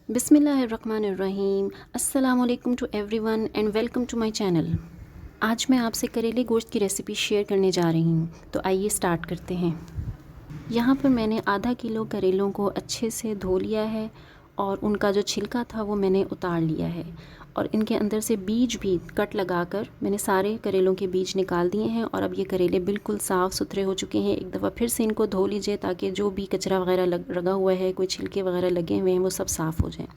बिस्मिल्लाहिर्रहमानिर्रहीम। अस्सलाम वालेकुम to everyone and welcome to my channel. आज मैं आपसे करेले गोश्त की रेसिपी शेयर करने जा रही हूँ, तो आइए स्टार्ट करते हैं। यहाँ पर मैंने आधा किलो करेलों को अच्छे से धो लिया है और उनका जो छिलका था वो मैंने उतार लिया है और इनके अंदर से बीज भी कट लगाकर मैंने सारे करेलों के बीज निकाल दिए हैं। और अब ये करेले बिल्कुल साफ़ सुथरे हो चुके हैं। एक दफ़ा फिर से इनको धो लीजिए ताकि जो भी कचरा वगैरह लगा हुआ है, कोई छिलके वगैरह लगे हुए हैं, वो सब साफ़ हो जाए।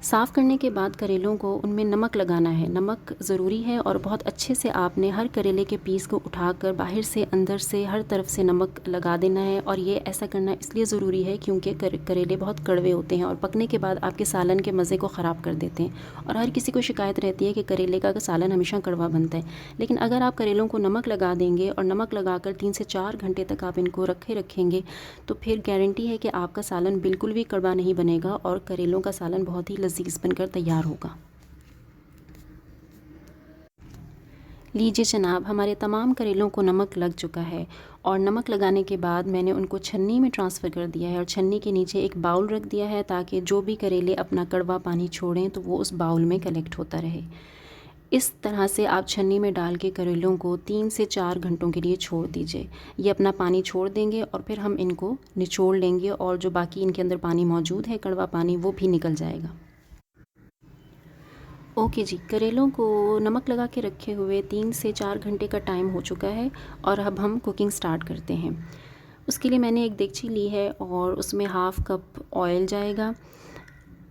साफ़ करने के बाद करेलों को उनमें नमक लगाना है। नमक ज़रूरी है और बहुत अच्छे से आपने हर करेले के पीस को उठाकर बाहर से अंदर से हर तरफ से नमक लगा देना है। और ये ऐसा करना इसलिए ज़रूरी है क्योंकि करेले बहुत कड़वे होते हैं और पकने के बाद आपके सालन के मज़े को ख़राब कर देते हैं। और हर किसी को शिकायत रहती है कि करेले का सालन हमेशा कड़वा बनता है, लेकिन अगर आप करेलों को नमक लगा देंगे और नमक लगाकर 3 से 4 घंटे तक आप इनको रखेंगे तो फिर गारंटी है कि आपका सालन बिल्कुल भी कड़वा नहीं बनेगा और करेलों का सालन बहुत ही लजीज बनकर तैयार होगा। लीजिए जनाब, हमारे तमाम करेलों को नमक लग चुका है और नमक लगाने के बाद मैंने उनको छन्नी में ट्रांसफ़र कर दिया है और छन्नी के नीचे एक बाउल रख दिया है ताकि जो भी करेले अपना कड़वा पानी छोड़ें तो वो उस बाउल में कलेक्ट होता रहे। इस तरह से आप छन्नी में डाल के करेलों को 3 से 4 घंटों के लिए छोड़ दीजिए। ये अपना पानी छोड़ देंगे और फिर हम इनको निचोड़ लेंगे और जो बाकी इनके अंदर पानी मौजूद है, कड़वा पानी, वो भी निकल जाएगा। ओके जी, करेलों को नमक लगा के रखे हुए 3 से 4 घंटे का टाइम हो चुका है और अब हम कुकिंग स्टार्ट करते हैं। उसके लिए मैंने एक देगची ली है और उसमें हाफ़ कप ऑयल जाएगा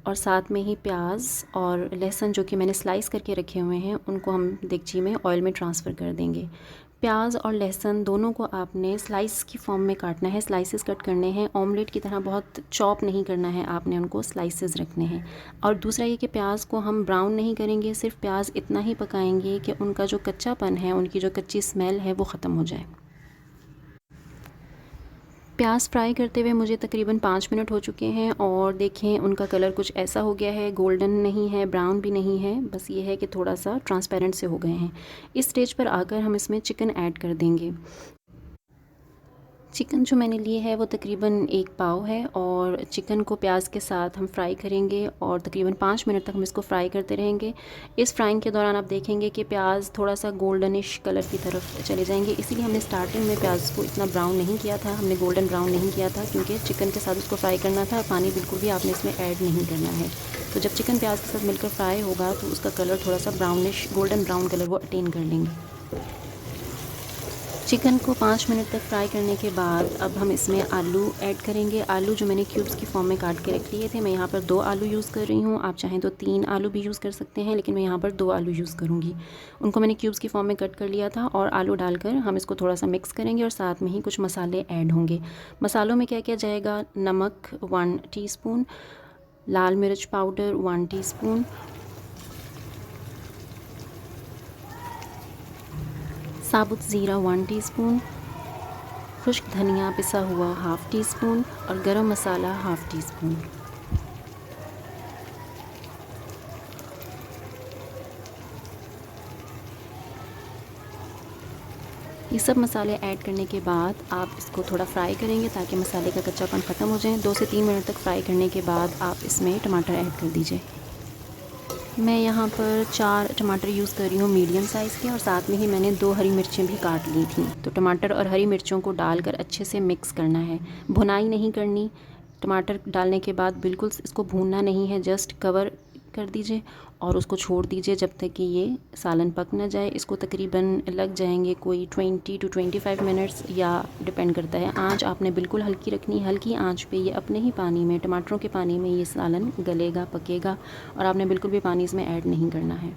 और साथ में ही प्याज और लहसुन जो कि मैंने स्लाइस करके रखे हुए हैं उनको हम देगची में ऑयल में ट्रांसफ़र कर देंगे। प्याज और लहसुन दोनों को आपने स्लाइस की फॉर्म में काटना है, स्लाइसेस कट करने हैं। ऑमलेट की तरह बहुत चॉप नहीं करना है, आपने उनको स्लाइसेस रखने हैं। और दूसरा ये कि प्याज को हम ब्राउन नहीं करेंगे, सिर्फ प्याज इतना ही पकाएंगे कि उनका जो कच्चापन है, उनकी जो कच्ची स्मेल है, वो ख़त्म हो जाए। प्याज फ्राई करते हुए मुझे तकरीबन 5 मिनट हो चुके हैं और देखें उनका कलर कुछ ऐसा हो गया है, गोल्डन नहीं है, ब्राउन भी नहीं है, बस ये है कि थोड़ा सा ट्रांसपेरेंट से हो गए हैं। इस स्टेज पर आकर हम इसमें चिकन ऐड कर देंगे। चिकन जो मैंने लिए है वो तकरीबन 1 पाव है और चिकन को प्याज के साथ हम फ्राई करेंगे और तकरीबन 5 मिनट तक हम इसको फ्राई करते रहेंगे। इस फ्राइंग के दौरान आप देखेंगे कि प्याज थोड़ा सा गोल्डनिश कलर की तरफ चले जाएंगे, इसीलिए हमने स्टार्टिंग में प्याज को इतना ब्राउन नहीं किया था, हमने गोल्डन ब्राउन नहीं किया था क्योंकि चिकन के साथ उसको फ्राई करना था। पानी बिल्कुल भी आपने इसमें ऐड नहीं करना है। तो जब चिकन प्याज के साथ मिलकर फ्राई होगा तो उसका कलर थोड़ा सा ब्राउनिश, गोल्डन ब्राउन कलर वो अटेन कर लेंगे। चिकन को 5 मिनट तक फ्राई करने के बाद अब हम इसमें आलू ऐड करेंगे। आलू जो मैंने क्यूब्स की फॉर्म में काट के रख लिए थे, मैं यहाँ पर 2 आलू यूज़ कर रही हूँ। आप चाहें तो 3 आलू भी यूज़ कर सकते हैं, लेकिन मैं यहाँ पर 2 आलू यूज़ करूँगी। उनको मैंने क्यूब्स की फॉर्म में कट कर लिया था और आलू डालकर हम इसको थोड़ा सा मिक्स करेंगे और साथ में ही कुछ मसाले ऐड होंगे। मसालों में क्या क्या जाएगा? नमक 1 टीस्पून, लाल मिर्च पाउडर 1 टीस्पून, साबुत ज़ीरा 1 टीस्पून, खुश्क धनिया पिसा हुआ 1/2 टीस्पून और गरम मसाला 1/2 टीस्पून। ये सब मसाले ऐड करने के बाद आप इसको थोड़ा फ्राई करेंगे ताकि मसाले का कच्चापन ख़त्म हो जाए। 2 से 3 मिनट तक फ्राई करने के बाद आप इसमें टमाटर ऐड कर दीजिए। मैं यहाँ पर 4 टमाटर यूज़ कर रही हूँ मीडियम साइज़ के और साथ में ही मैंने 2 हरी मिर्चें भी काट ली थी। तो टमाटर और हरी मिर्चों को डालकर अच्छे से मिक्स करना है, भुनाई नहीं करनी। टमाटर डालने के बाद बिल्कुल इसको भूनना नहीं है, जस्ट कवर कर दीजिए और उसको छोड़ दीजिए जब तक कि ये सालन पक ना जाए। इसको तकरीबन लग जाएंगे कोई 20 to 25 मिनट्स, या डिपेंड करता है। आंच आपने बिल्कुल हल्की रखनी, हल्की आंच पे ये अपने ही पानी में, टमाटरों के पानी में ये सालन गलेगा, पकेगा और आपने बिल्कुल भी पानी इसमें ऐड नहीं करना है।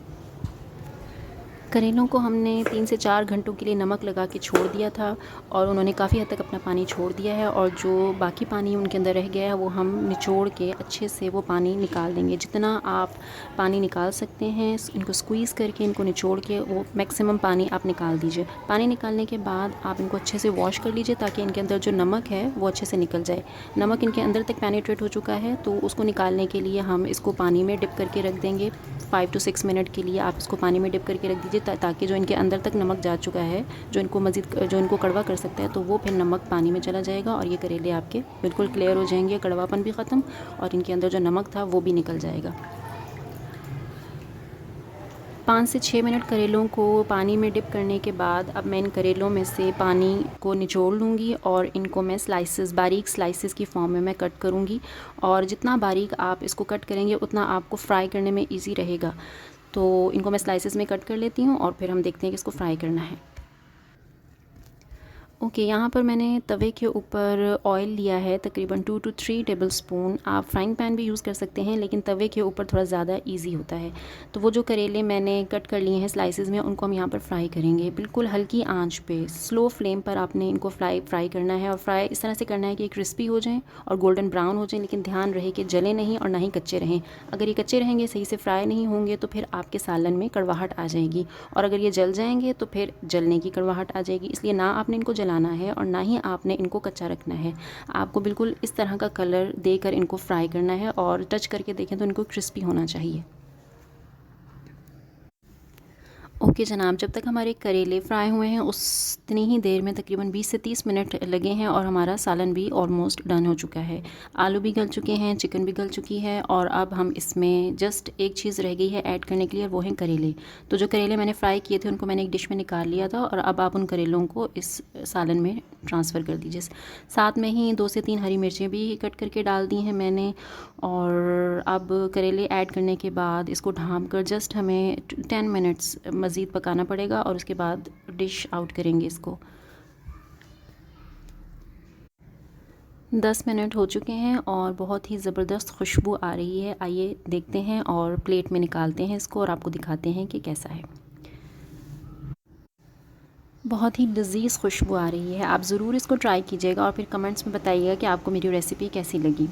करेलों को हमने 3 से 4 घंटों के लिए नमक लगा के छोड़ दिया था और उन्होंने काफ़ी हद तक अपना पानी छोड़ दिया है और जो बाकी पानी उनके अंदर रह गया है वो हम निचोड़ के अच्छे से वो पानी निकाल देंगे। जितना आप पानी निकाल सकते हैं इनको स्क्वीज़ करके, इनको निचोड़ के वो मैक्सिमम पानी आप निकाल दीजिए। पानी निकालने के बाद आप इनको अच्छे से वॉश कर लीजिए ताकि इनके अंदर जो नमक है वो अच्छे से निकल जाए। नमक इनके अंदर तक पेनिट्रेट हो चुका है तो उसको निकालने के लिए हम इसको पानी में डिप करके रख देंगे। 5 to 6 मिनट के लिए आप इसको पानी में डिप करके रख दीजिए दीजिए ताकि जो इनके अंदर तक नमक जा चुका है, जो इनको कड़वा कर सकता है, तो वो फिर नमक पानी में चला जाएगा और ये करेले आपके बिल्कुल क्लियर हो जाएंगे, कड़वापन भी ख़त्म और इनके अंदर जो नमक था वो भी निकल जाएगा। 5 से 6 मिनट करेलों को पानी में डिप करने के बाद अब मैं इन करेलों में से पानी को निचोड़ लूँगी और इनको मैं बारीक स्लाइसेस की फॉर्म में मैं कट करूँगी। और जितना बारीक आप इसको कट करेंगे उतना आपको फ्राई करने में इजी रहेगा। तो इनको मैं स्लाइसेस में कट कर लेती हूँ और फिर हम देखते हैं कि इसको फ्राई करना है। ओके, यहाँ पर मैंने तवे के ऊपर ऑयल लिया है तकरीबन 2 to 3 टेबलस्पून। आप फ्राइंग पैन भी यूज़ कर सकते हैं, लेकिन तवे के ऊपर थोड़ा ज़्यादा इजी होता है। तो वो जो करेले मैंने कट कर लिए हैं स्लाइसेस में, उनको हम यहाँ पर फ्राई करेंगे बिल्कुल हल्की आंच पे, स्लो फ्लेम पर आपने इनको फ्राई करना है। और फ्राई इस तरह से करना है कि क्रिस्पी हो जाएँ और गोल्डन ब्राउन हो जाएँ, लेकिन ध्यान रहे कि जले नहीं और ना ही कच्चे रहें। अगर ये कच्चे रहेंगे, सही से फ्राई नहीं होंगे, तो फिर आपके सालन में कड़वाहट आ जाएगी, और अगर ये जल जाएंगे तो फिर जलने की कड़वाहट आ जाएगी। इसलिए ना आपने इनको जलाना है और ना ही आपने इनको कच्चा रखना है। आपको बिल्कुल इस तरह का कलर देकर इनको फ्राई करना है और टच करके देखें तो इनको क्रिस्पी होना चाहिए। ओके जनाब, जब तक हमारे करेले फ्राई हुए हैं उतनी ही देर में तकरीबन 20 से 30 मिनट लगे हैं और हमारा सालन भी ऑलमोस्ट डन हो चुका है। आलू भी गल चुके हैं, चिकन भी गल चुकी है, और अब हम इसमें जस्ट एक चीज़ रह गई है ऐड करने के लिए, वो हैं करेले। तो जो करेले मैंने फ्राई किए थे उनको मैंने एक डिश में निकाल लिया था, और अब आप उन करेलों को इस सालन में ट्रांसफ़र कर दीजिए। साथ में ही 2 से 3 हरी मिर्चें भी कट करके डाल दी हैं मैंने। और अब करेले ऐड करने के बाद इसको ढाँप कर जस्ट हमें 10 मिनट्स मज़ीद पकाना पड़ेगा, और उसके बाद डिश आउट करेंगे इसको। 10 मिनट हो चुके हैं और बहुत ही ज़बरदस्त खुशबू आ रही है। आइए देखते हैं और प्लेट में निकालते हैं इसको और आपको दिखाते हैं कि कैसा है। बहुत ही लज़ीज़ खुशबू आ रही है। आप ज़रूर इसको ट्राई कीजिएगा और फिर कमेंट्स में बताइएगा कि आपको मेरी रेसिपी कैसी लगी।